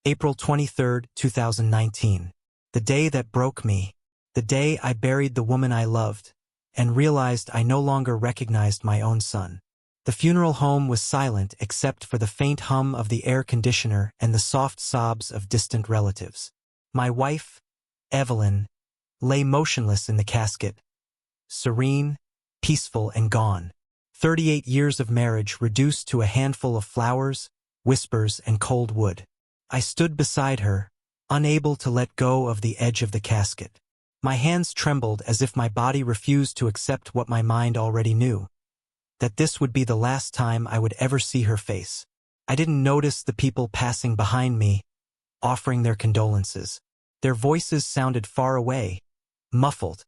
April 23, 2019. The day that broke me. The day I buried the woman I loved and realized I no longer recognized my own son. The funeral home was silent except for the faint hum of the air conditioner and the soft sobs of distant relatives. My wife, Evelyn, lay motionless in the casket, serene, peaceful, and gone. 38 years of marriage reduced to a handful of flowers, whispers, and cold wood. I stood beside her, unable to let go of the edge of the casket. My hands trembled as if my body refused to accept what my mind already knew, that this would be the last time I would ever see her face. I didn't notice the people passing behind me, offering their condolences. Their voices sounded far away, muffled,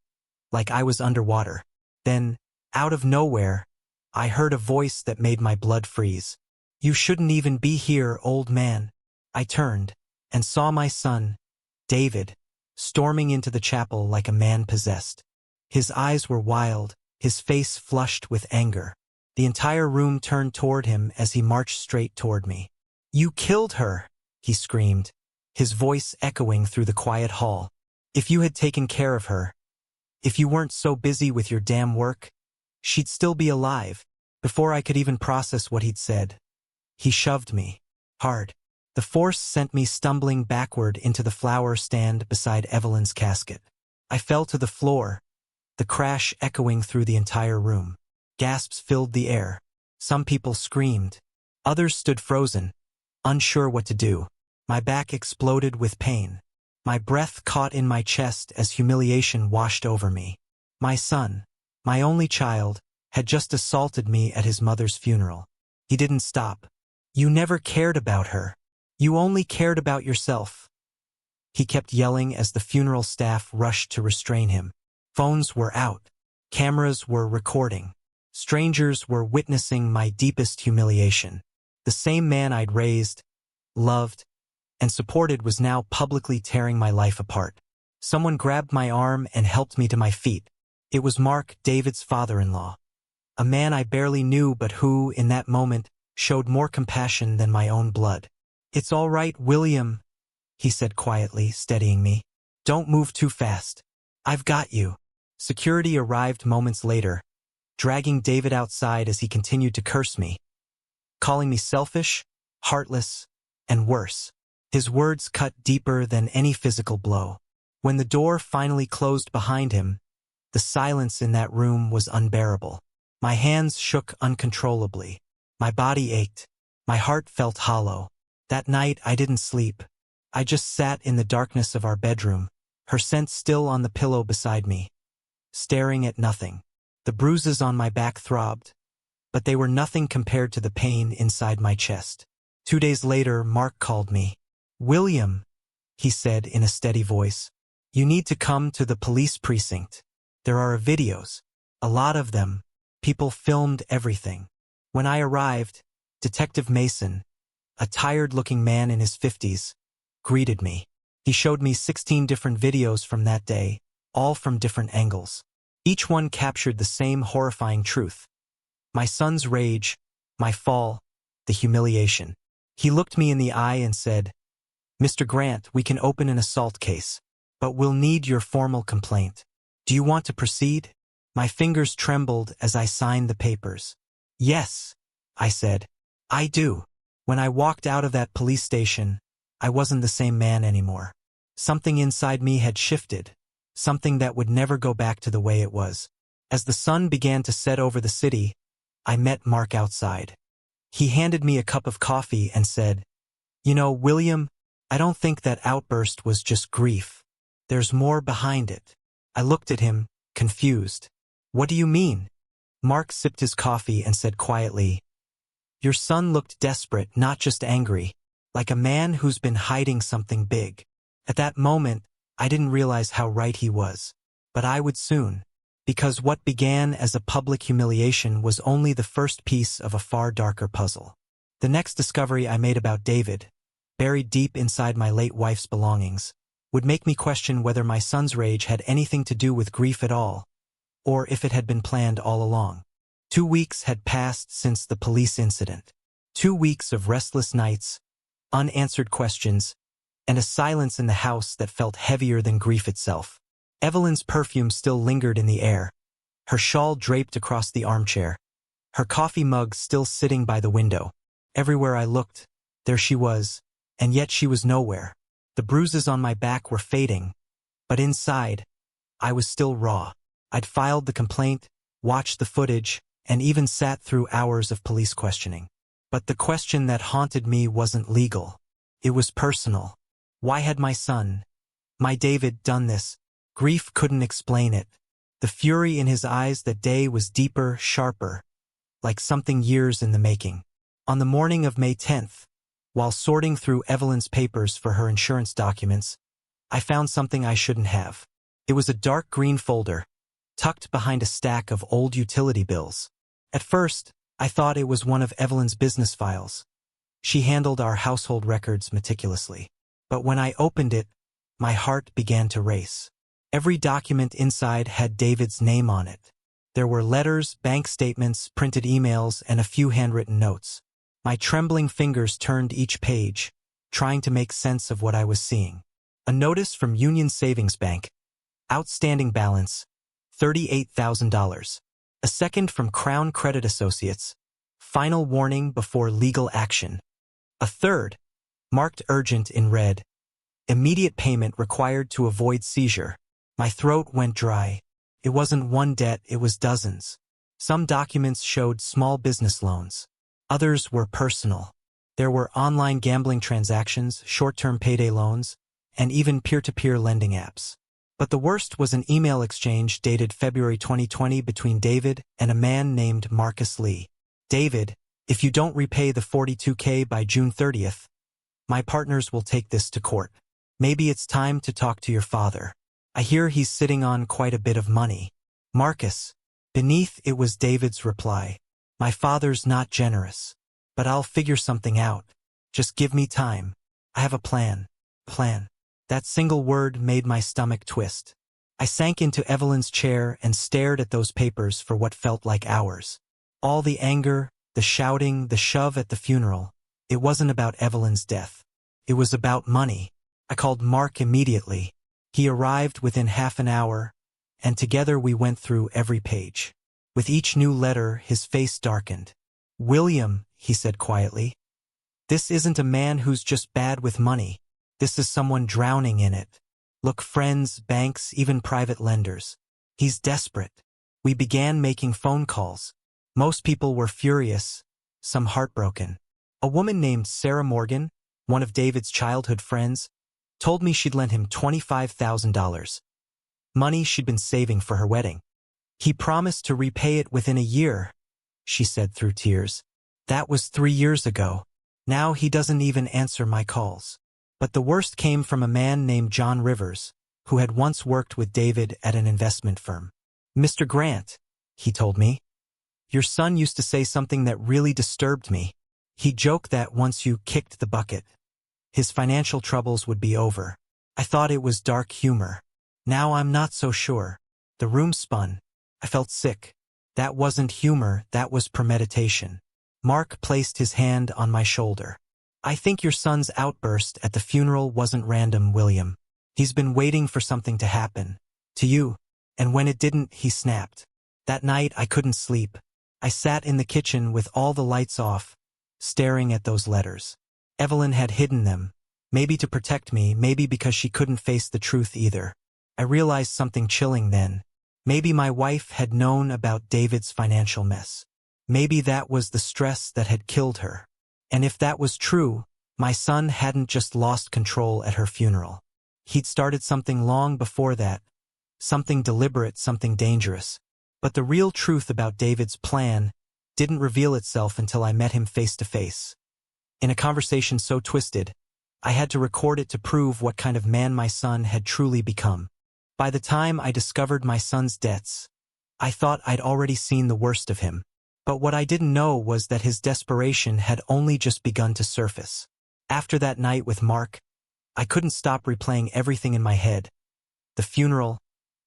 like I was underwater. Then, out of nowhere, I heard a voice that made my blood freeze. "You shouldn't even be here, old man." I turned and saw my son, David, storming into the chapel like a man possessed. His eyes were wild, his face flushed with anger. The entire room turned toward him as he marched straight toward me. "You killed her," he screamed, his voice echoing through the quiet hall. "If you had taken care of her, if you weren't so busy with your damn work, she'd still be alive." Before I could even process what he'd said, he shoved me, hard. The force sent me stumbling backward into the flower stand beside Evelyn's casket. I fell to the floor, the crash echoing through the entire room. Gasps filled the air. Some people screamed. Others stood frozen, unsure what to do. My back exploded with pain. My breath caught in my chest as humiliation washed over me. My son, my only child, had just assaulted me at his mother's funeral. He didn't stop. "You never cared about her. You only cared about yourself," he kept yelling as the funeral staff rushed to restrain him. Phones were out. Cameras were recording. Strangers were witnessing my deepest humiliation. The same man I'd raised, loved, and supported was now publicly tearing my life apart. Someone grabbed my arm and helped me to my feet. It was Mark, David's father-in-law. A man I barely knew but who, in that moment, showed more compassion than my own blood. "It's all right, William," he said quietly, steadying me. "Don't move too fast. I've got you." Security arrived moments later, dragging David outside as he continued to curse me, calling me selfish, heartless, and worse. His words cut deeper than any physical blow. When the door finally closed behind him, the silence in that room was unbearable. My hands shook uncontrollably. My body ached. My heart felt hollow. That night I didn't sleep. I just sat in the darkness of our bedroom, her scent still on the pillow beside me, staring at nothing. The bruises on my back throbbed, but they were nothing compared to the pain inside my chest. 2 days later, Mark called me. "William," he said in a steady voice, "you need to come to the police precinct. There are videos. A lot of them. People filmed everything." When I arrived, Detective Mason, a tired-looking man in his 50s, greeted me. He showed me 16 different videos from that day, all from different angles. Each one captured the same horrifying truth. My son's rage, my fall, the humiliation. He looked me in the eye and said, "Mr. Grant, we can open an assault case, but we'll need your formal complaint. Do you want to proceed?" My fingers trembled as I signed the papers. "Yes," I said, "I do." When I walked out of that police station, I wasn't the same man anymore. Something inside me had shifted, something that would never go back to the way it was. As the sun began to set over the city, I met Mark outside. He handed me a cup of coffee and said, "You know, William, I don't think that outburst was just grief. There's more behind it." I looked at him, confused. "What do you mean?" Mark sipped his coffee and said quietly, "Your son looked desperate, not just angry, like a man who's been hiding something big." At that moment, I didn't realize how right he was. But I would soon, because what began as a public humiliation was only the first piece of a far darker puzzle. The next discovery I made about David, buried deep inside my late wife's belongings, would make me question whether my son's rage had anything to do with grief at all, or if it had been planned all along. 2 weeks had passed since the police incident. 2 weeks of restless nights, unanswered questions, and a silence in the house that felt heavier than grief itself. Evelyn's perfume still lingered in the air, her shawl draped across the armchair, her coffee mug still sitting by the window. Everywhere I looked, there she was, and yet she was nowhere. The bruises on my back were fading, but inside, I was still raw. I'd filed the complaint, watched the footage, and even sat through hours of police questioning. But the question that haunted me wasn't legal. It was personal. Why had my son, my David, done this? Grief couldn't explain it. The fury in his eyes that day was deeper, sharper, like something years in the making. On the morning of May 10th, while sorting through Evelyn's papers for her insurance documents, I found something I shouldn't have. It was a dark green folder, tucked behind a stack of old utility bills. At first, I thought it was one of Evelyn's business files. She handled our household records meticulously. But when I opened it, my heart began to race. Every document inside had David's name on it. There were letters, bank statements, printed emails, and a few handwritten notes. My trembling fingers turned each page, trying to make sense of what I was seeing. A notice from Union Savings Bank. Outstanding balance, $38,000. A second from Crown Credit Associates. Final warning before legal action. A third, marked urgent in red. Immediate payment required to avoid seizure. My throat went dry. It wasn't one debt, it was dozens. Some documents showed small business loans. Others were personal. There were online gambling transactions, short-term payday loans, and even peer-to-peer lending apps. But the worst was an email exchange dated February 2020 between David and a man named Marcus Lee. David, if you don't repay the $42K by June 30th, my partners will take this to court. Maybe it's time to talk to your father. I hear he's sitting on quite a bit of money. Marcus. Beneath it was David's reply. My father's not generous, but I'll figure something out. Just give me time. I have a plan. Plan. That single word made my stomach twist. I sank into Evelyn's chair and stared at those papers for what felt like hours. All the anger, the shouting, the shove at the funeral. It wasn't about Evelyn's death. It was about money. I called Mark immediately. He arrived within half an hour, and together we went through every page. With each new letter, his face darkened. William, he said quietly, this isn't a man who's just bad with money. This is someone drowning in it. Look, friends, banks, even private lenders. He's desperate. We began making phone calls. Most people were furious, some heartbroken. A woman named Sarah Morgan, one of David's childhood friends, told me she'd lent him $25,000. Money she'd been saving for her wedding. He promised to repay it within a year, she said through tears. That was 3 years ago. Now he doesn't even answer my calls. But the worst came from a man named John Rivers, who had once worked with David at an investment firm. Mr. Grant, he told me, your son used to say something that really disturbed me. He joked that once you kicked the bucket, his financial troubles would be over. I thought it was dark humor. Now I'm not so sure. The room spun. I felt sick. That wasn't humor, that was premeditation. Mark placed his hand on my shoulder. I think your son's outburst at the funeral wasn't random, William. He's been waiting for something to happen. To you. And when it didn't, he snapped. That night, I couldn't sleep. I sat in the kitchen with all the lights off, staring at those letters. Evelyn had hidden them. Maybe to protect me, maybe because she couldn't face the truth either. I realized something chilling then. Maybe my wife had known about David's financial mess. Maybe that was the stress that had killed her. And if that was true, my son hadn't just lost control at her funeral. He'd started something long before that. Something deliberate, something dangerous. But the real truth about David's plan didn't reveal itself until I met him face to face. In a conversation so twisted, I had to record it to prove what kind of man my son had truly become. By the time I discovered my son's debts, I thought I'd already seen the worst of him. But what I didn't know was that his desperation had only just begun to surface. After that night with Mark, I couldn't stop replaying everything in my head. The funeral,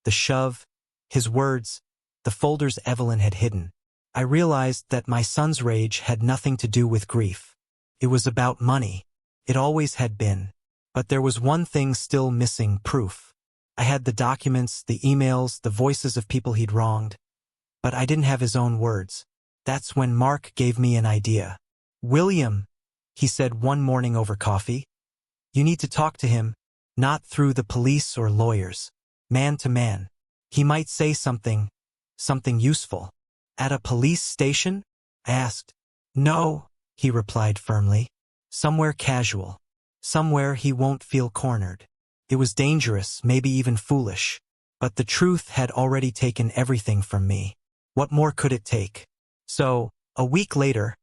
the shove, his words, the folders Evelyn had hidden. I realized that my son's rage had nothing to do with grief. It was about money. It always had been. But there was one thing still missing: proof. I had the documents, the emails, the voices of people he'd wronged, but I didn't have his own words. That's when Mark gave me an idea. "William," he said one morning over coffee, "you need to talk to him, not through the police or lawyers. Man to man. He might say something useful." "At a police station?" I asked. "No," he replied firmly. "Somewhere casual. Somewhere he won't feel cornered." It was dangerous, maybe even foolish. But the truth had already taken everything from me. What more could it take? So, a week later,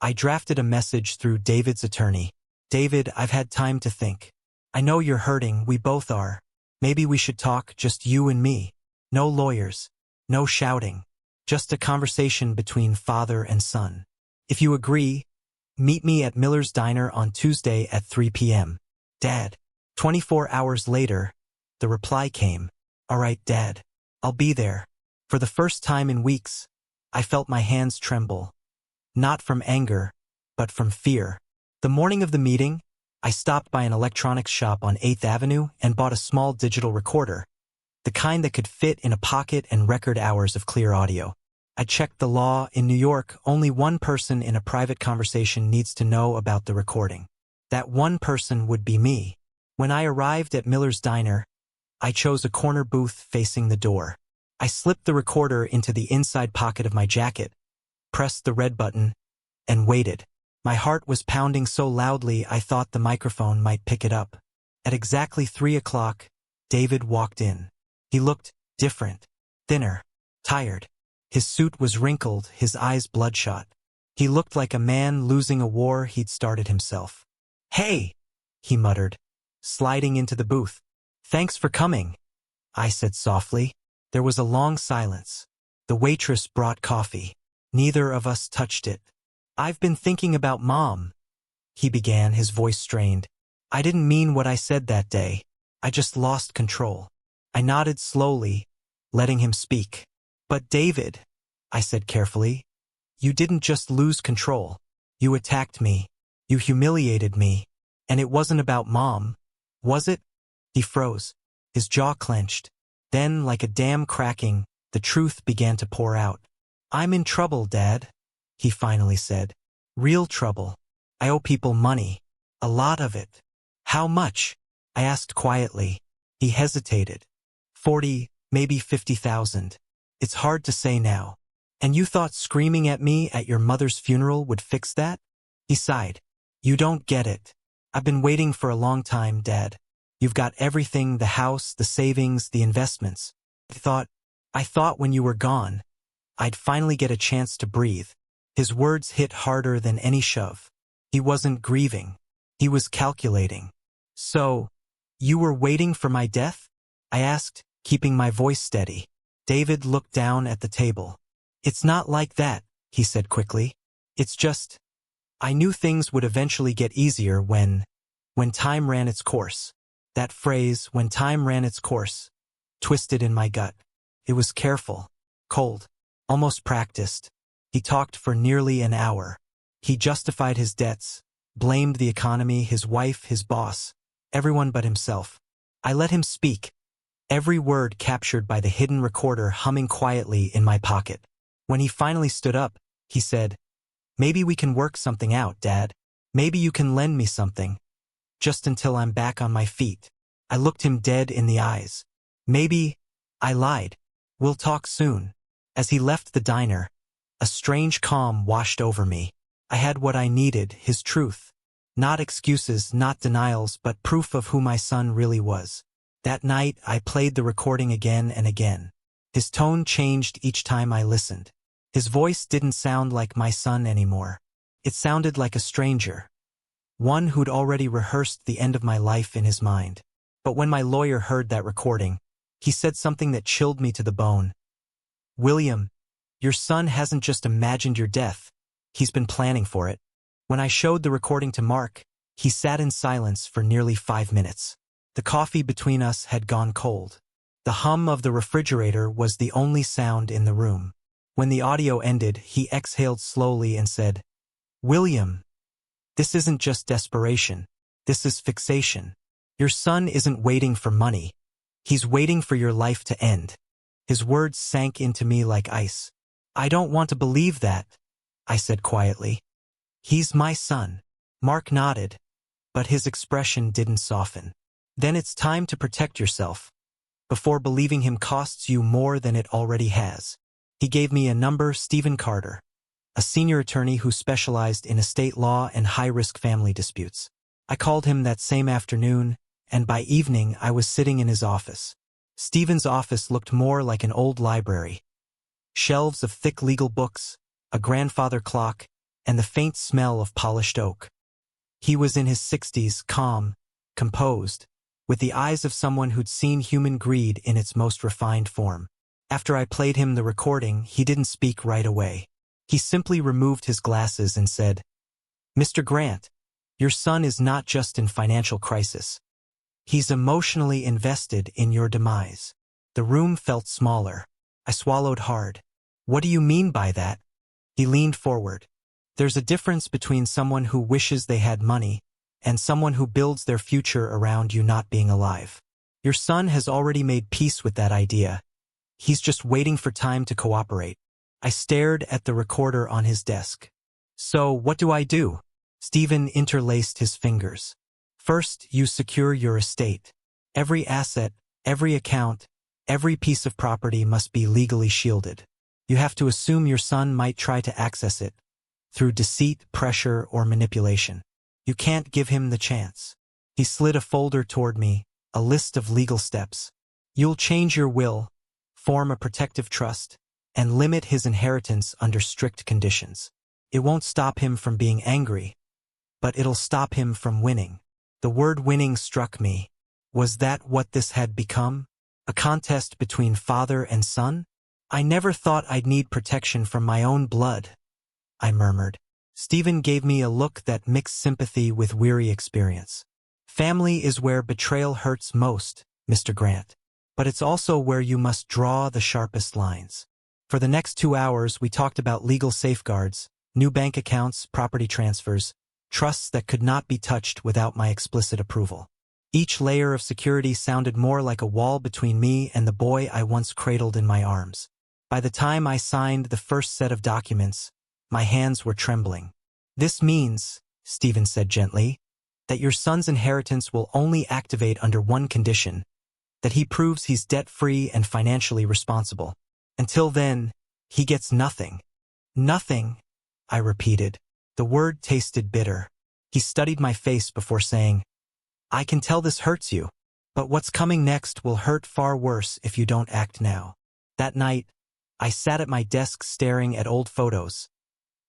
I drafted a message through David's attorney. "David, I've had time to think. I know you're hurting, we both are. Maybe we should talk, just you and me. No lawyers, no shouting. Just a conversation between father and son. If you agree, meet me at Miller's Diner on Tuesday at 3 p.m. Dad." 24 hours later, the reply came. "All right, Dad. I'll be there." For the first time in weeks, I felt my hands tremble. Not from anger, but from fear. The morning of the meeting, I stopped by an electronics shop on 8th Avenue and bought a small digital recorder, the kind that could fit in a pocket and record hours of clear audio. I checked the law. In New York, only one person in a private conversation needs to know about the recording. That one person would be me. When I arrived at Miller's Diner, I chose a corner booth facing the door. I slipped the recorder into the inside pocket of my jacket, pressed the red button, and waited. My heart was pounding so loudly I thought the microphone might pick it up. At exactly 3 o'clock, David walked in. He looked different, thinner, tired. His suit was wrinkled, his eyes bloodshot. He looked like a man losing a war he'd started himself. "Hey," he muttered, sliding into the booth. "Thanks for coming," I said softly. There was a long silence. The waitress brought coffee. Neither of us touched it. "I've been thinking about Mom," he began, his voice strained. "I didn't mean what I said that day. I just lost control." I nodded slowly, letting him speak. "But David," I said carefully, "you didn't just lose control. You attacked me. You humiliated me. And it wasn't about Mom, was it?" He froze, his jaw clenched. Then, like a dam cracking, the truth began to pour out. "I'm in trouble, Dad," he finally said. "Real trouble. I owe people money. A lot of it." "How much?" I asked quietly. He hesitated. 40, maybe 50,000. "It's hard to say now." "And you thought screaming at me at your mother's funeral would fix that?" He sighed. "You don't get it. I've been waiting for a long time, Dad. You've got everything, the house, the savings, the investments. I thought when you were gone, I'd finally get a chance to breathe." His words hit harder than any shove. He wasn't grieving. He was calculating. "So, you were waiting for my death?" I asked, keeping my voice steady. David looked down at the table. "It's not like that," he said quickly. "It's just, I knew things would eventually get easier when time ran its course." That phrase, "when time ran its course," twisted in my gut. It was careful, cold, almost practiced. He talked for nearly an hour. He justified his debts, blamed the economy, his wife, his boss, everyone but himself. I let him speak, every word captured by the hidden recorder humming quietly in my pocket. When he finally stood up, he said, "Maybe we can work something out, Dad. Maybe you can lend me something. Just until I'm back on my feet." I looked him dead in the eyes. "Maybe," I lied. "We'll talk soon." As he left the diner, a strange calm washed over me. I had what I needed, his truth. Not excuses, not denials, but proof of who my son really was. That night, I played the recording again and again. His tone changed each time I listened. His voice didn't sound like my son anymore. It sounded like a stranger. One who'd already rehearsed the end of my life in his mind. But when my lawyer heard that recording, he said something that chilled me to the bone. "William, your son hasn't just imagined your death. He's been planning for it." When I showed the recording to Mark, he sat in silence for nearly 5 minutes. The coffee between us had gone cold. The hum of the refrigerator was the only sound in the room. When the audio ended, he exhaled slowly and said, "William, this isn't just desperation. This is fixation." Your son isn't waiting for money. He's waiting for your life to end. His words sank into me like ice. I don't want to believe that, I said quietly. He's my son. Mark nodded, but his expression didn't soften. Then it's time to protect yourself, before believing him costs you more than it already has. He gave me a number, Stephen Carter, a senior attorney who specialized in estate law and high-risk family disputes. I called him that same afternoon, and by evening I was sitting in his office. Stephen's office looked more like an old library. Shelves of thick legal books, a grandfather clock, and the faint smell of polished oak. He was in his 60s, calm, composed, with the eyes of someone who'd seen human greed in its most refined form. After I played him the recording, he didn't speak right away. He simply removed his glasses and said, "Mr. Grant, your son is not just in financial crisis. He's emotionally invested in your demise." The room felt smaller. I swallowed hard. "What do you mean by that?" He leaned forward. "There's a difference between someone who wishes they had money and someone who builds their future around you not being alive. Your son has already made peace with that idea. He's just waiting for time to cooperate." I stared at the recorder on his desk. "So what do I do?" Stephen interlaced his fingers. "First, you secure your estate. Every asset, every account, every piece of property must be legally shielded. You have to assume your son might try to access it, through deceit, pressure, or manipulation. You can't give him the chance." He slid a folder toward me, a list of legal steps. "You'll change your will, form a protective trust, and limit his inheritance under strict conditions. It won't stop him from being angry, but it'll stop him from winning." The word winning struck me. Was that what this had become? A contest between father and son? "I never thought I'd need protection from my own blood," I murmured. Stephen gave me a look that mixed sympathy with weary experience. "Family is where betrayal hurts most, Mr. Grant. But it's also where you must draw the sharpest lines." For the next 2 hours, we talked about legal safeguards, new bank accounts, property transfers, trusts that could not be touched without my explicit approval. Each layer of security sounded more like a wall between me and the boy I once cradled in my arms. By the time I signed the first set of documents, my hands were trembling. "This means," Stephen said gently, "that your son's inheritance will only activate under one condition, that he proves he's debt-free and financially responsible. Until then, he gets nothing." "Nothing," I repeated. The word tasted bitter. He studied my face before saying, "I can tell this hurts you, but what's coming next will hurt far worse if you don't act now." That night, I sat at my desk staring at old photos.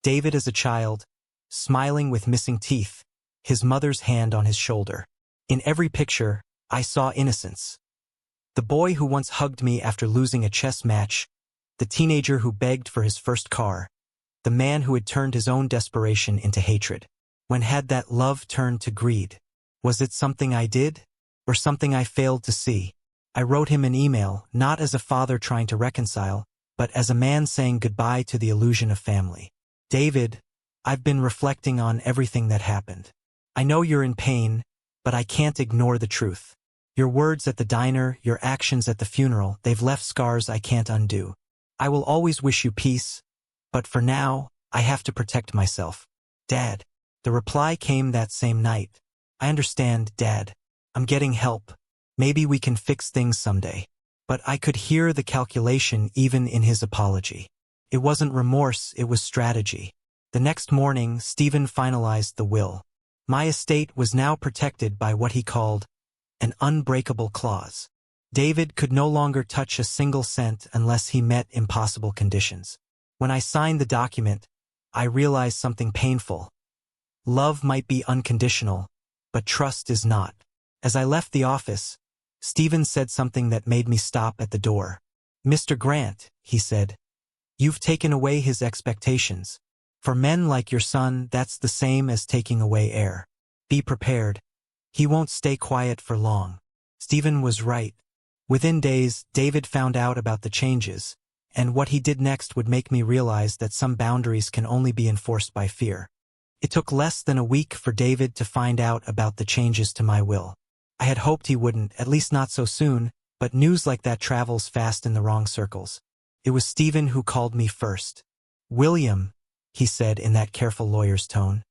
David as a child, smiling with missing teeth, his mother's hand on his shoulder. In every picture, I saw innocence. The boy who once hugged me after losing a chess match, the teenager who begged for his first car, the man who had turned his own desperation into hatred. When had that love turned to greed? Was it something I did, or something I failed to see? I wrote him an email, not as a father trying to reconcile, but as a man saying goodbye to the illusion of family. "David, I've been reflecting on everything that happened. I know you're in pain, but I can't ignore the truth. Your words at the diner, your actions at the funeral, they've left scars I can't undo. I will always wish you peace, but for now, I have to protect myself. Dad." The reply came that same night. "I understand, Dad. I'm getting help. Maybe we can fix things someday." But I could hear the calculation even in his apology. It wasn't remorse, it was strategy. The next morning, Stephen finalized the will. My estate was now protected by what he called an unbreakable clause. David could no longer touch a single cent unless he met impossible conditions. When I signed the document, I realized something painful. Love might be unconditional, but trust is not. As I left the office, Stephen said something that made me stop at the door. "Mr. Grant," he said, "you've taken away his expectations. For men like your son, that's the same as taking away air. Be prepared. He won't stay quiet for long." Stephen was right. Within days, David found out about the changes, and what he did next would make me realize that some boundaries can only be enforced by fear. It took less than a week for David to find out about the changes to my will. I had hoped he wouldn't, at least not so soon, but news like that travels fast in the wrong circles. It was Stephen who called me first. "William," he said in that careful lawyer's tone,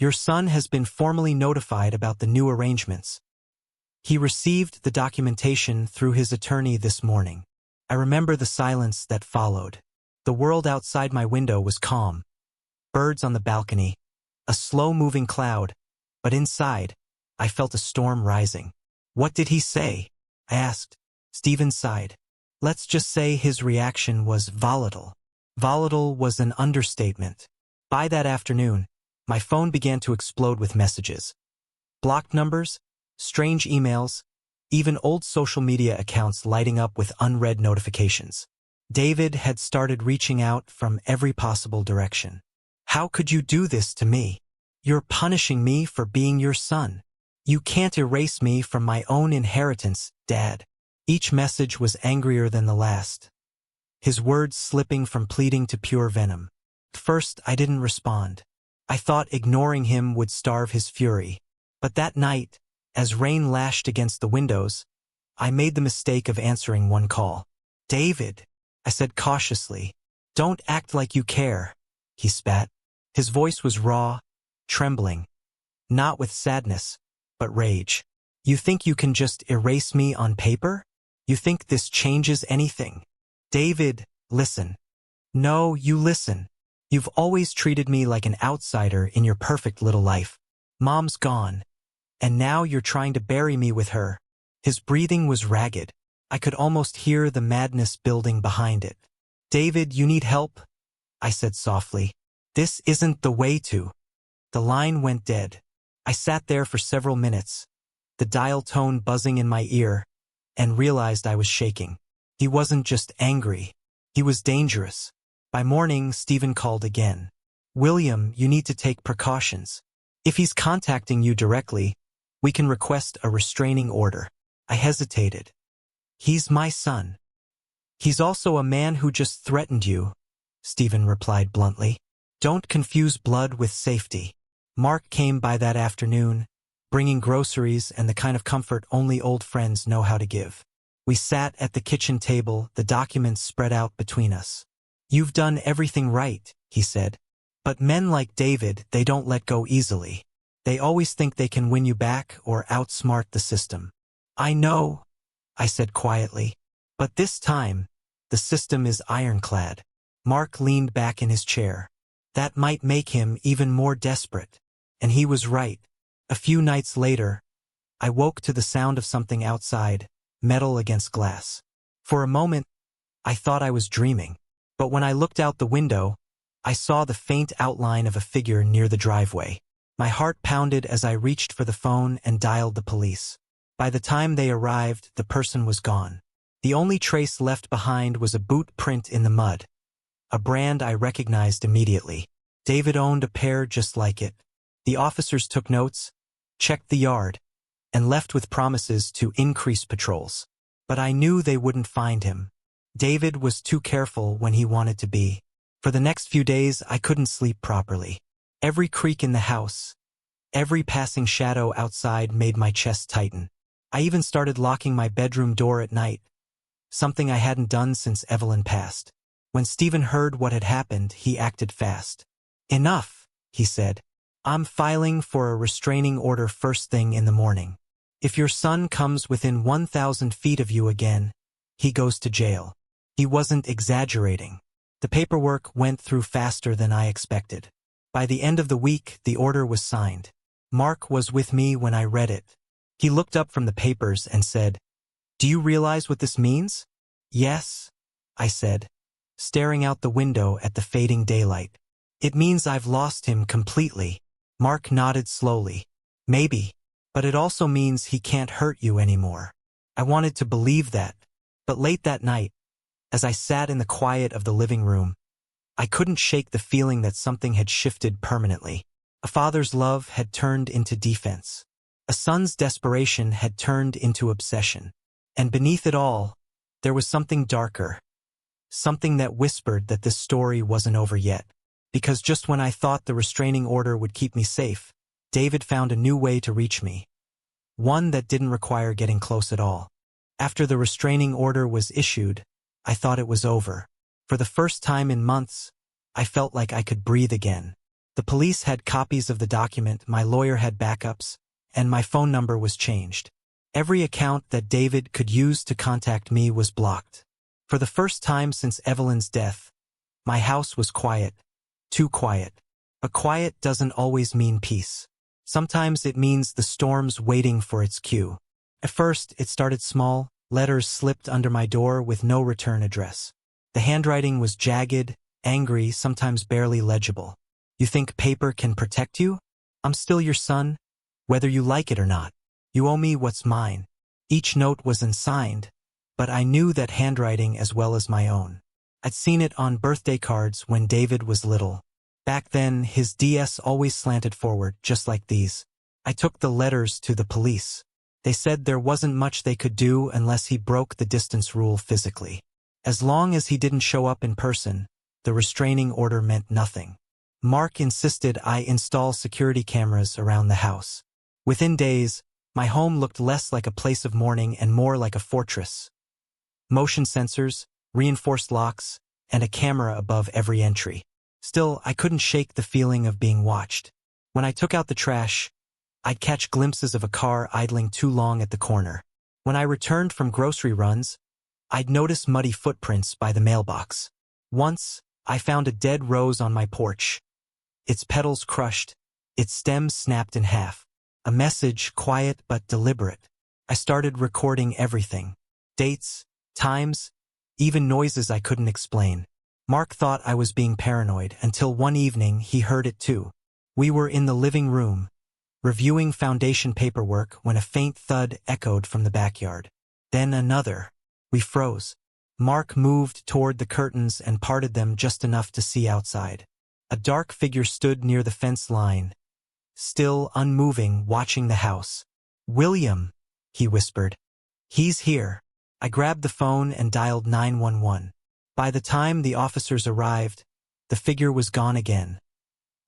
"your son has been formally notified about the new arrangements. He received the documentation through his attorney this morning." I remember the silence that followed. The world outside my window was calm. Birds on the balcony, a slow-moving cloud, but inside, I felt a storm rising. "What did he say?" I asked. Stephen sighed. "Let's just say his reaction was volatile." Volatile was an understatement. By that afternoon, my phone began to explode with messages. Blocked numbers, strange emails, even old social media accounts lighting up with unread notifications. David had started reaching out from every possible direction. "How could you do this to me? You're punishing me for being your son. You can't erase me from my own inheritance, Dad." Each message was angrier than the last, his words slipping from pleading to pure venom. At first, I didn't respond. I thought ignoring him would starve his fury. But that night, as rain lashed against the windows, I made the mistake of answering one call. "David," I said cautiously. "Don't act like you care," he spat. His voice was raw, trembling, not with sadness, but rage. "You think you can just erase me on paper? You think this changes anything?" "David, listen." "No, you listen. You've always treated me like an outsider in your perfect little life. Mom's gone. And now you're trying to bury me with her." His breathing was ragged. I could almost hear the madness building behind it. "David, you need help," I said softly. "This isn't the way to." The line went dead. I sat there for several minutes, the dial tone buzzing in my ear, and realized I was shaking. He wasn't just angry. He was dangerous. By morning, Stephen called again. "William, you need to take precautions. If he's contacting you directly, we can request a restraining order." I hesitated. "He's my son." "He's also a man who just threatened you," Stephen replied bluntly. "Don't confuse blood with safety." Mark came by that afternoon, bringing groceries and the kind of comfort only old friends know how to give. We sat at the kitchen table, the documents spread out between us. "You've done everything right," he said. "But men like David, they don't let go easily. They always think they can win you back or outsmart the system." "I know," I said quietly. "But this time, the system is ironclad." Mark leaned back in his chair. "That might make him even more desperate." And he was right. A few nights later, I woke to the sound of something outside, metal against glass. For a moment, I thought I was dreaming. But when I looked out the window, I saw the faint outline of a figure near the driveway. My heart pounded as I reached for the phone and dialed the police. By the time they arrived, the person was gone. The only trace left behind was a boot print in the mud, a brand I recognized immediately. David owned a pair just like it. The officers took notes, checked the yard, and left with promises to increase patrols. But I knew they wouldn't find him. David was too careful when he wanted to be. For the next few days, I couldn't sleep properly. Every creak in the house, every passing shadow outside made my chest tighten. I even started locking my bedroom door at night, something I hadn't done since Evelyn passed. When Stephen heard what had happened, he acted fast. "Enough," he said. "I'm filing for a restraining order first thing in the morning. If your son comes within 1,000 feet of you again, he goes to jail." He wasn't exaggerating. The paperwork went through faster than I expected. By the end of the week, the order was signed. Mark was with me when I read it. He looked up from the papers and said, "Do you realize what this means?" "Yes," I said, staring out the window at the fading daylight. "It means I've lost him completely." Mark nodded slowly. "Maybe, but it also means he can't hurt you anymore." I wanted to believe that, but late that night, as I sat in the quiet of the living room, I couldn't shake the feeling that something had shifted permanently. A father's love had turned into defense. A son's desperation had turned into obsession. And beneath it all, there was something darker, something that whispered that this story wasn't over yet. Because just when I thought the restraining order would keep me safe, David found a new way to reach me. one that didn't require getting close at all. After the restraining order was issued, I thought it was over. For the first time in months, I felt like I could breathe again. The police had copies of the document, my lawyer had backups, and my phone number was changed. Every account that David could use to contact me was blocked. For the first time since Evelyn's death, my house was quiet. Too quiet. But quiet doesn't always mean peace. Sometimes it means the storm's waiting for its cue. At first, it started small. Letters slipped under my door with no return address. The handwriting was jagged, angry, sometimes barely legible. You think paper can protect you? I'm still your son, whether you like it or not. You owe me what's mine. Each note was unsigned, but I knew that handwriting as well as my own. I'd seen it on birthday cards when David was little. Back then, his DS always slanted forward, just like these. I took the letters to the police. They said there wasn't much they could do unless he broke the distance rule physically. As long as he didn't show up in person, the restraining order meant nothing. Mark insisted I install security cameras around the house. Within days, my home looked less like a place of mourning and more like a fortress. Motion sensors, reinforced locks, and a camera above every entry. Still, I couldn't shake the feeling of being watched. When I took out the trash, I'd catch glimpses of a car idling too long at the corner. When I returned from grocery runs, I'd notice muddy footprints by the mailbox. Once, I found a dead rose on my porch. Its petals crushed, its stems snapped in half. A message, quiet but deliberate. I started recording everything. Dates, times, even noises I couldn't explain. Mark thought I was being paranoid until one evening he heard it too. We were in the living room, reviewing foundation paperwork when a faint thud echoed from the backyard. Then another. We froze. Mark moved toward the curtains and parted them just enough to see outside. A dark figure stood near the fence line, still unmoving, watching the house. "William," he whispered. "He's here." I grabbed the phone and dialed 911. By the time the officers arrived, the figure was gone again,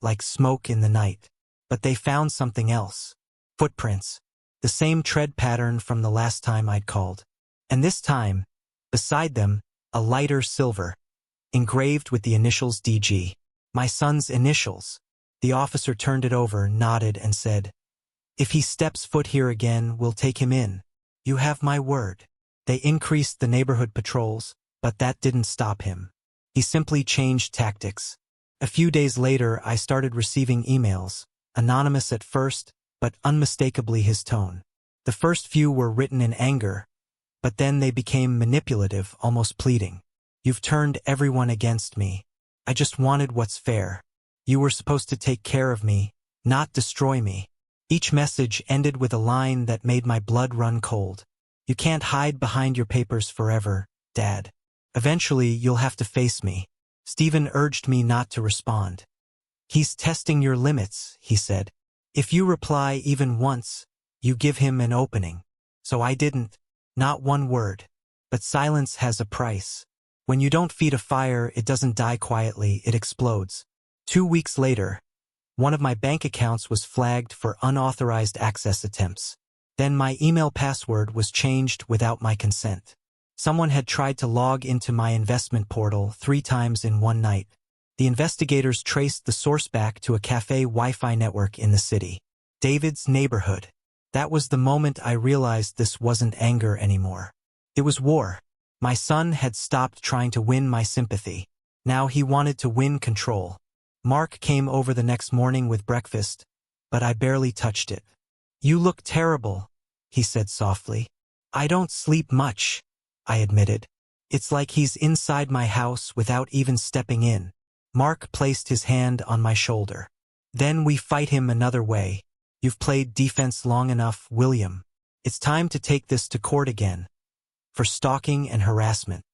like smoke in the night. But they found something else. Footprints. The same tread pattern from the last time I'd called. And this time, beside them, a lighter silver, engraved with the initials DG. My son's initials. The officer turned it over, nodded, and said, "If he steps foot here again, we'll take him in. You have my word." They increased the neighborhood patrols, but that didn't stop him. He simply changed tactics. A few days later, I started receiving emails, anonymous at first, but unmistakably his tone. The first few were written in anger, but then they became manipulative, almost pleading. "You've turned everyone against me. I just wanted what's fair. You were supposed to take care of me, not destroy me." Each message ended with a line that made my blood run cold. "You can't hide behind your papers forever, Dad. Eventually, you'll have to face me." Stephen urged me not to respond. "He's testing your limits," he said. "If you reply even once, you give him an opening." So I didn't. Not one word. But silence has a price. When you don't feed a fire, it doesn't die quietly, it explodes. 2 weeks later, one of my bank accounts was flagged for unauthorized access attempts. Then my email password was changed without my consent. Someone had tried to log into my investment portal 3 times in one night. The investigators traced the source back to a cafe Wi-Fi network in the city. David's neighborhood. That was the moment I realized this wasn't anger anymore. It was war. My son had stopped trying to win my sympathy. Now he wanted to win control. Mark came over the next morning with breakfast, but I barely touched it. "You look terrible," he said softly. "I don't sleep much," I admitted. "It's like he's inside my house without even stepping in." Mark placed his hand on my shoulder. "Then we fight him another way. You've played defense long enough, William. It's time to take this to court again. For stalking and harassment."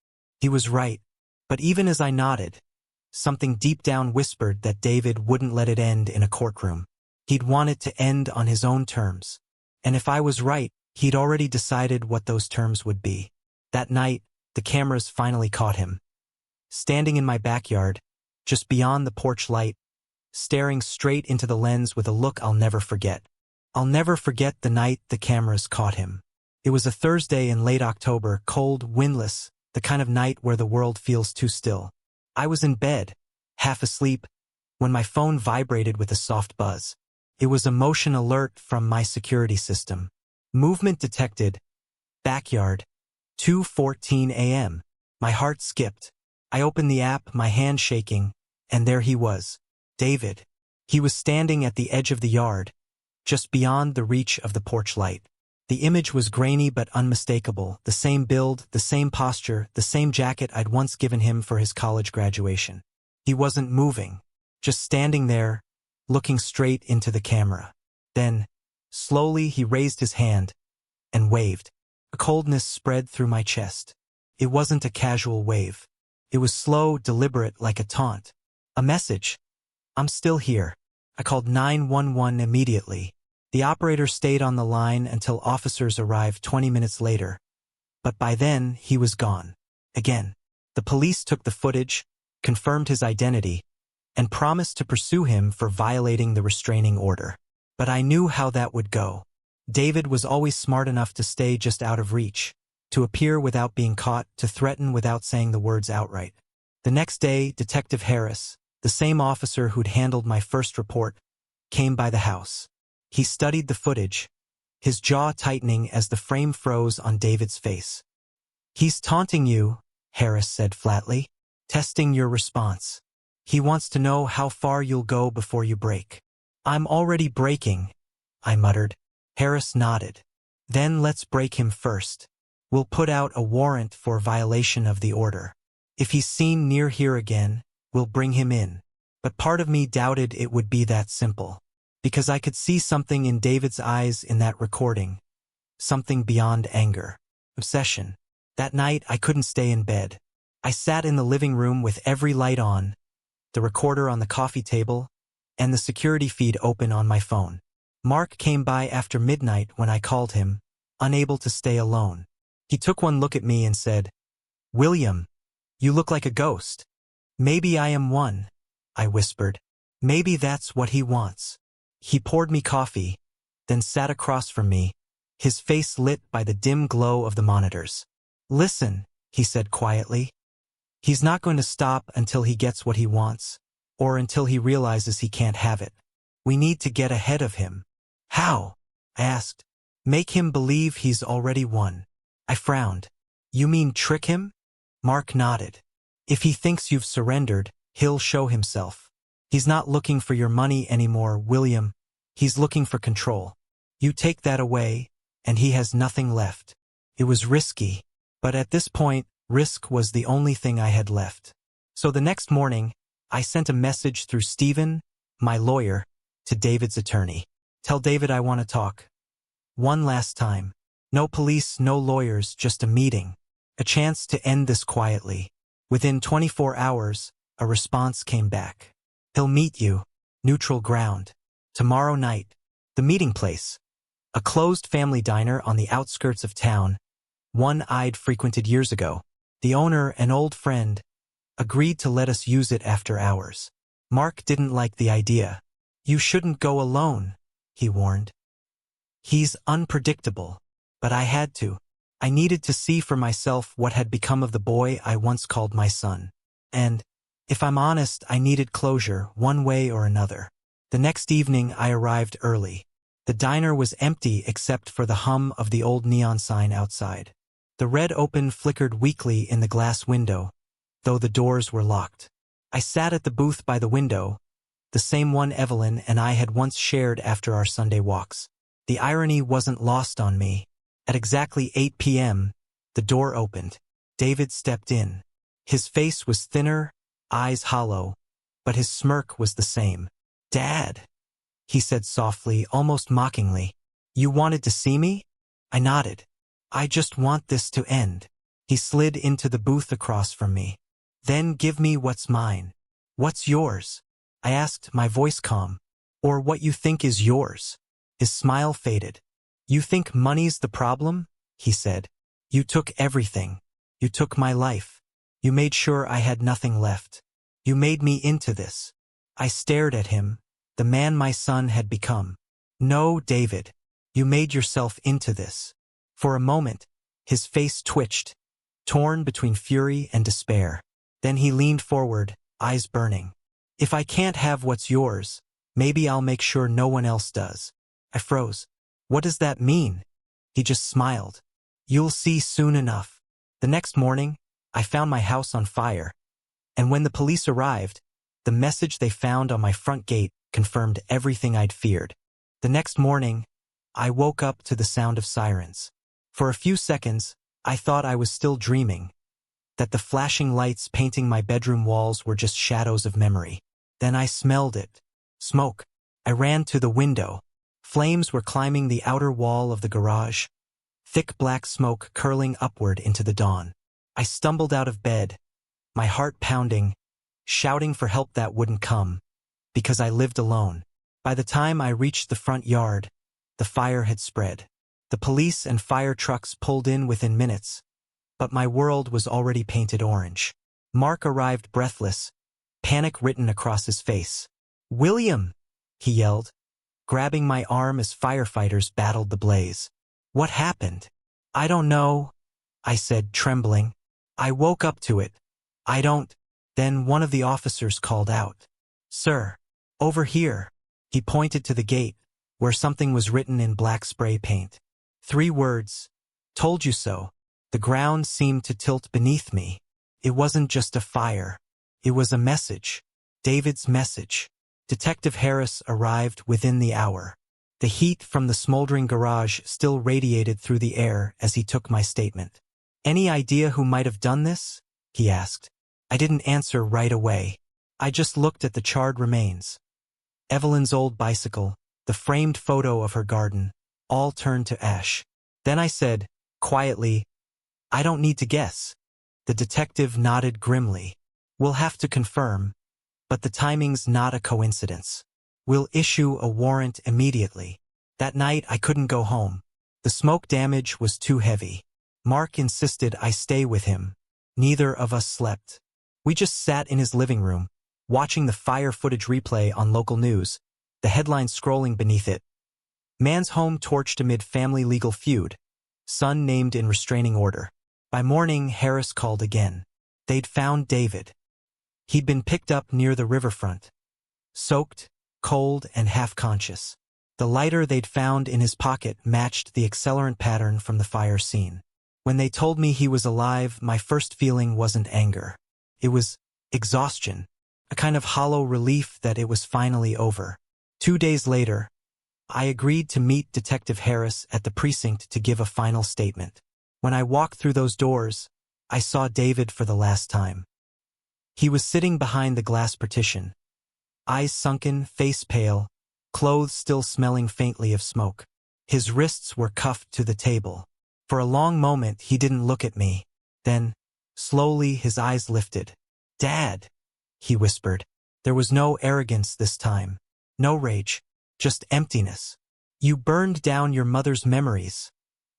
He was right. But even as I nodded, something deep down whispered that David wouldn't let it end in a courtroom. He'd want it to end on his own terms. And if I was right, he'd already decided what those terms would be. That night, the cameras finally caught him. Standing in my backyard, just beyond the porch light, staring straight into the lens with a look I'll never forget. I'll never forget the night the cameras caught him. It was a Thursday in late October, cold, windless, the kind of night where the world feels too still. I was in bed, half asleep, when my phone vibrated with a soft buzz. It was a motion alert from my security system. Movement detected. Backyard. 2:14 a.m. My heart skipped. I opened the app, my hand shaking, and there he was. David. He was standing at the edge of the yard, just beyond the reach of the porch light. The image was grainy but unmistakable, the same build, the same posture, the same jacket I'd once given him for his college graduation. He wasn't moving, just standing there, looking straight into the camera. Then, slowly he raised his hand and waved. A coldness spread through my chest. It wasn't a casual wave. It was slow, deliberate, like a taunt. A message. I'm still here. I called 911 immediately. The operator stayed on the line until officers arrived 20 minutes later. But by then, he was gone. Again. The police took the footage, confirmed his identity, and promised to pursue him for violating the restraining order. But I knew how that would go. David was always smart enough to stay just out of reach, to appear without being caught, to threaten without saying the words outright. The next day, Detective Harris, the same officer who'd handled my first report, came by the house. He studied the footage, his jaw tightening as the frame froze on David's face. He's taunting you, Harris said flatly, testing your response. He wants to know how far you'll go before you break. I'm already breaking, I muttered. Harris nodded. Then let's break him first. We'll put out a warrant for violation of the order. If he's seen near here again, we'll bring him in. But part of me doubted it would be that simple. Because I could see something in David's eyes in that recording. Something beyond anger. Obsession. That night, I couldn't stay in bed. I sat in the living room with every light on, the recorder on the coffee table, and the security feed open on my phone. Mark came by after midnight when I called him, unable to stay alone. He took one look at me and said, "William, you look like a ghost." "Maybe I am one," I whispered. "Maybe that's what he wants." He poured me coffee, then sat across from me, his face lit by the dim glow of the monitors. "Listen," he said quietly. "He's not going to stop until he gets what he wants, or until he realizes he can't have it. We need to get ahead of him." "How?" I asked. "Make him believe he's already won." I frowned. "You mean trick him?" Mark nodded. "If he thinks you've surrendered, he'll show himself. He's not looking for your money anymore, William. He's looking for control. You take that away, and he has nothing left." It was risky, but at this point, risk was the only thing I had left. So the next morning, I sent a message through Stephen, my lawyer, to David's attorney. "Tell David I want to talk. One last time. No police, no lawyers, just a meeting. A chance to end this quietly." Within 24 hours, a response came back. "He'll meet you. Neutral ground. Tomorrow night." The meeting place. A closed family diner on the outskirts of town, one I'd frequented years ago. The owner, an old friend, agreed to let us use it after hours. Mark didn't like the idea. "You shouldn't go alone," he warned. "He's unpredictable." But I had to. I needed to see for myself what had become of the boy I once called my son. And, if I'm honest, I needed closure, one way or another. The next evening I arrived early. The diner was empty except for the hum of the old neon sign outside. The red open flickered weakly in the glass window, though the doors were locked. I sat at the booth by the window, the same one Evelyn and I had once shared after our Sunday walks. The irony wasn't lost on me. At exactly 8 p.m., the door opened. David stepped in. His face was thinner, eyes hollow, but his smirk was the same. "Dad," he said softly, almost mockingly. "You wanted to see me?" I nodded. "I just want this to end." He slid into the booth across from me. "Then give me what's mine." "What's yours?" I asked, my voice calm. "Or what you think is yours." His smile faded. "You think money's the problem?" he said. "You took everything. You took my life. You made sure I had nothing left. You made me into this." I stared at him, the man my son had become. No, David. You made yourself into this. For a moment, his face twitched, torn between fury and despair. Then he leaned forward, eyes burning. If I can't have what's yours, maybe I'll make sure no one else does. I froze. What does that mean? He just smiled. You'll see soon enough. The next morning, I found my house on fire. And when the police arrived, the message they found on my front gate confirmed everything I'd feared. The next morning, I woke up to the sound of sirens. For a few seconds, I thought I was still dreaming, that the flashing lights painting my bedroom walls were just shadows of memory. Then I smelled it. Smoke. I ran to the window. Flames were climbing the outer wall of the garage, thick black smoke curling upward into the dawn. I stumbled out of bed, my heart pounding, shouting for help that wouldn't come, because I lived alone. By the time I reached the front yard, the fire had spread. The police and fire trucks pulled in within minutes, but my world was already painted orange. Mark arrived breathless, panic written across his face. "William!" he yelled, grabbing my arm as firefighters battled the blaze. "What happened?" "I don't know," I said, trembling. "I woke up to it. I don't." Then one of the officers called out. "Sir, over here." He pointed to the gate, where something was written in black spray paint. 3 words. "Told you so." The ground seemed to tilt beneath me. It wasn't just a fire. It was a message. David's message. Detective Harris arrived within the hour. The heat from the smoldering garage still radiated through the air as he took my statement. "Any idea who might have done this?" he asked. I didn't answer right away. I just looked at the charred remains. Evelyn's old bicycle, the framed photo of her garden, all turned to ash. Then I said, quietly, "I don't need to guess." The detective nodded grimly. "We'll have to confirm, but the timing's not a coincidence. We'll issue a warrant immediately." That night I couldn't go home. The smoke damage was too heavy. Mark insisted I stay with him. Neither of us slept. We just sat in his living room, watching the fire footage replay on local news, the headlines scrolling beneath it. "Man's home torched amid family legal feud. Son named in restraining order." By morning, Harris called again. They'd found David. He'd been picked up near the riverfront, soaked, cold, and half-conscious. The lighter they'd found in his pocket matched the accelerant pattern from the fire scene. When they told me he was alive, my first feeling wasn't anger. It was exhaustion, a kind of hollow relief that it was finally over. 2 days later, I agreed to meet Detective Harris at the precinct to give a final statement. When I walked through those doors, I saw David for the last time. He was sitting behind the glass partition, eyes sunken, face pale, clothes still smelling faintly of smoke. His wrists were cuffed to the table. For a long moment, he didn't look at me. Then, slowly, his eyes lifted. "Dad," he whispered. There was no arrogance this time, no rage, just emptiness. "You burned down your mother's memories,"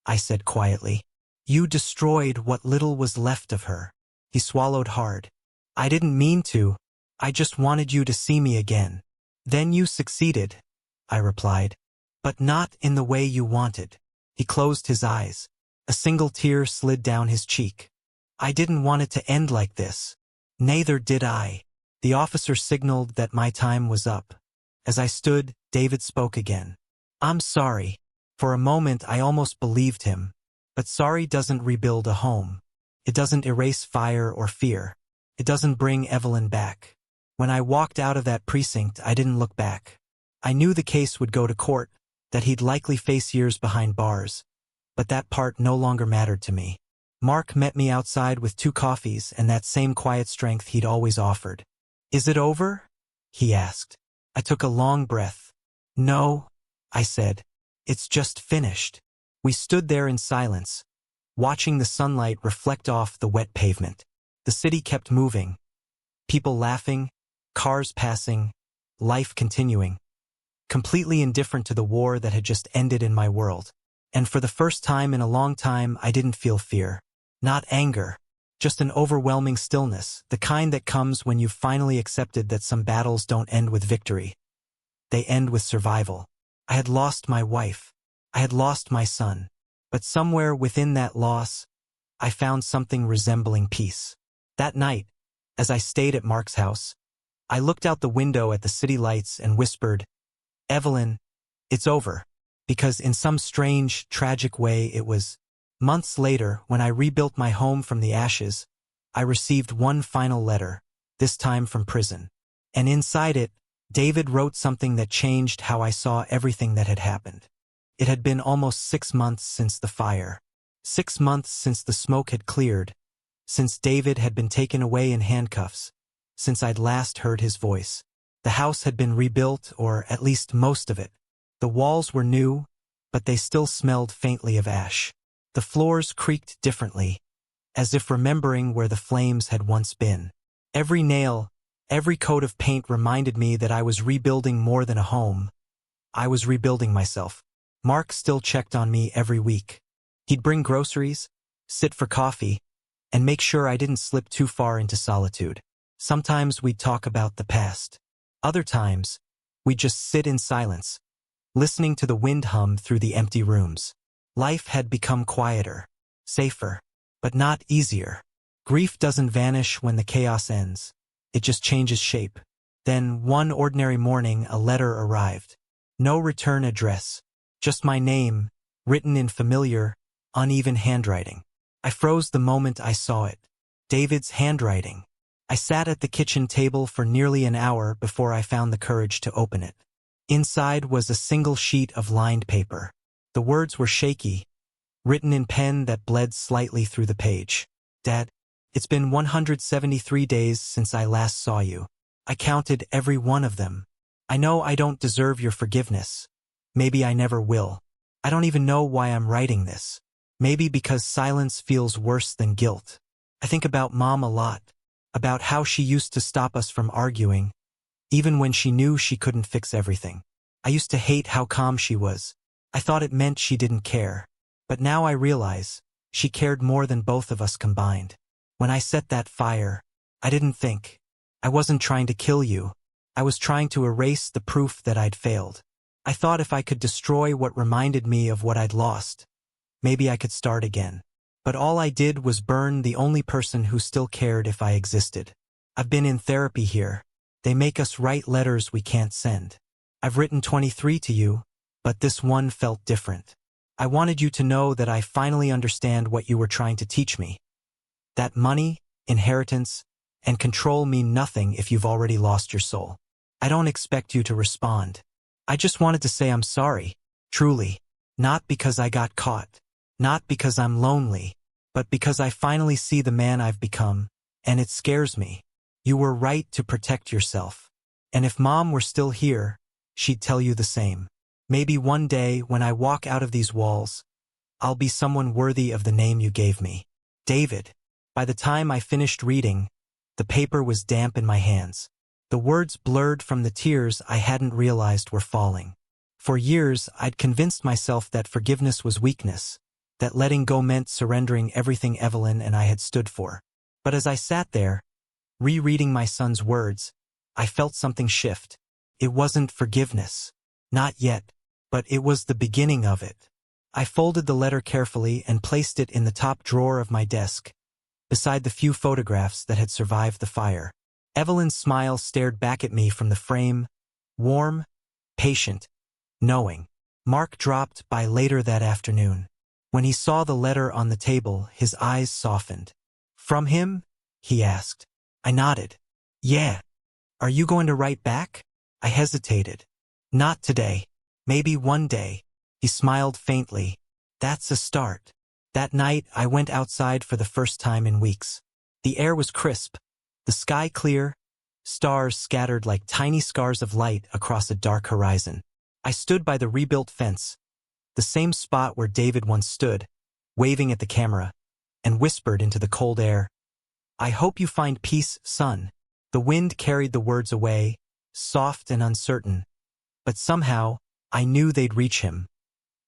I said quietly. "You destroyed what little was left of her." He swallowed hard. "I didn't mean to. I just wanted you to see me again." "Then you succeeded," I replied. "But not in the way you wanted." He closed his eyes. A single tear slid down his cheek. "I didn't want it to end like this." "Neither did I." The officer signaled that my time was up. As I stood, David spoke again. "I'm sorry." For a moment, I almost believed him. But sorry doesn't rebuild a home. It doesn't erase fire or fear. It doesn't bring Evelyn back. When I walked out of that precinct, I didn't look back. I knew the case would go to court, that he'd likely face years behind bars. But that part no longer mattered to me. Mark met me outside with 2 coffees and that same quiet strength he'd always offered. "Is it over?" he asked. I took a long breath. "No," I said. "It's just finished." We stood there in silence, watching the sunlight reflect off the wet pavement. The city kept moving. People laughing, cars passing, life continuing. Completely indifferent to the war that had just ended in my world. And for the first time in a long time, I didn't feel fear. Not anger. Just an overwhelming stillness, the kind that comes when you've finally accepted that some battles don't end with victory. They end with survival. I had lost my wife. I had lost my son. But somewhere within that loss, I found something resembling peace. That night, as I stayed at Mark's house, I looked out the window at the city lights and whispered, "Evelyn, it's over." Because in some strange, tragic way it was. Months later, when I rebuilt my home from the ashes, I received one final letter, this time from prison. And inside it, David wrote something that changed how I saw everything that had happened. It had been almost 6 months since the fire. 6 months since the smoke had cleared, since David had been taken away in handcuffs, since I'd last heard his voice. The house had been rebuilt, or at least most of it. The walls were new, but they still smelled faintly of ash. The floors creaked differently, as if remembering where the flames had once been. Every nail, every coat of paint reminded me that I was rebuilding more than a home. I was rebuilding myself. Mark still checked on me every week. He'd bring groceries, sit for coffee, and make sure I didn't slip too far into solitude. Sometimes we'd talk about the past. Other times, we'd just sit in silence, listening to the wind hum through the empty rooms. Life had become quieter, safer, but not easier. Grief doesn't vanish when the chaos ends. It just changes shape. Then, one ordinary morning, a letter arrived. No return address. Just my name, written in familiar, uneven handwriting. I froze the moment I saw it. David's handwriting. I sat at the kitchen table for nearly an hour before I found the courage to open it. Inside was a single sheet of lined paper. The words were shaky, written in pen that bled slightly through the page. "Dad, it's been 173 days since I last saw you. I counted every one of them. I know I don't deserve your forgiveness. Maybe I never will. I don't even know why I'm writing this. Maybe because silence feels worse than guilt. I think about Mom a lot, about how she used to stop us from arguing, even when she knew she couldn't fix everything. I used to hate how calm she was. I thought it meant she didn't care. But now I realize she cared more than both of us combined. When I set that fire, I didn't think. I wasn't trying to kill you. I was trying to erase the proof that I'd failed. I thought if I could destroy what reminded me of what I'd lost, maybe I could start again. But all I did was burn the only person who still cared if I existed. I've been in therapy here. They make us write letters we can't send. I've written 23 to you, but this one felt different. I wanted you to know that I finally understand what you were trying to teach me. That money, inheritance, and control mean nothing if you've already lost your soul. I don't expect you to respond. I just wanted to say I'm sorry, truly. Not because I got caught. Not because I'm lonely. But because I finally see the man I've become, and it scares me. You were right to protect yourself. And if Mom were still here, she'd tell you the same. Maybe one day, when I walk out of these walls, I'll be someone worthy of the name you gave me. David. By the time I finished reading, the paper was damp in my hands. The words blurred from the tears I hadn't realized were falling. For years, I'd convinced myself that forgiveness was weakness, that letting go meant surrendering everything Evelyn and I had stood for. But as I sat there, rereading my son's words, I felt something shift. It wasn't forgiveness. Not yet. But it was the beginning of it. I folded the letter carefully and placed it in the top drawer of my desk, beside the few photographs that had survived the fire. Evelyn's smile stared back at me from the frame, warm, patient, knowing. Mark dropped by later that afternoon. When he saw the letter on the table, his eyes softened. "From him?" he asked. I nodded. "Yeah. Are you going to write back?" I hesitated. "Not today. Maybe one day." He smiled faintly. "That's a start." That night, I went outside for the first time in weeks. The air was crisp, the sky clear, stars scattered like tiny scars of light across a dark horizon. I stood by the rebuilt fence, the same spot where David once stood, waving at the camera, and whispered into the cold air, "I hope you find peace, son." The wind carried the words away, soft and uncertain, but somehow, I knew they'd reach him,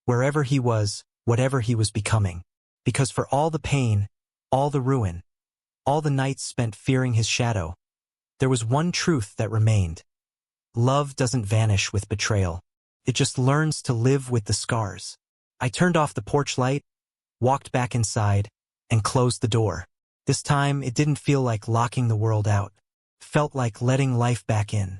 wherever he was, whatever he was becoming. Because for all the pain, all the ruin, all the nights spent fearing his shadow, there was one truth that remained. Love doesn't vanish with betrayal. It just learns to live with the scars. I turned off the porch light, walked back inside, and closed the door. This time, it didn't feel like locking the world out. Felt like letting life back in.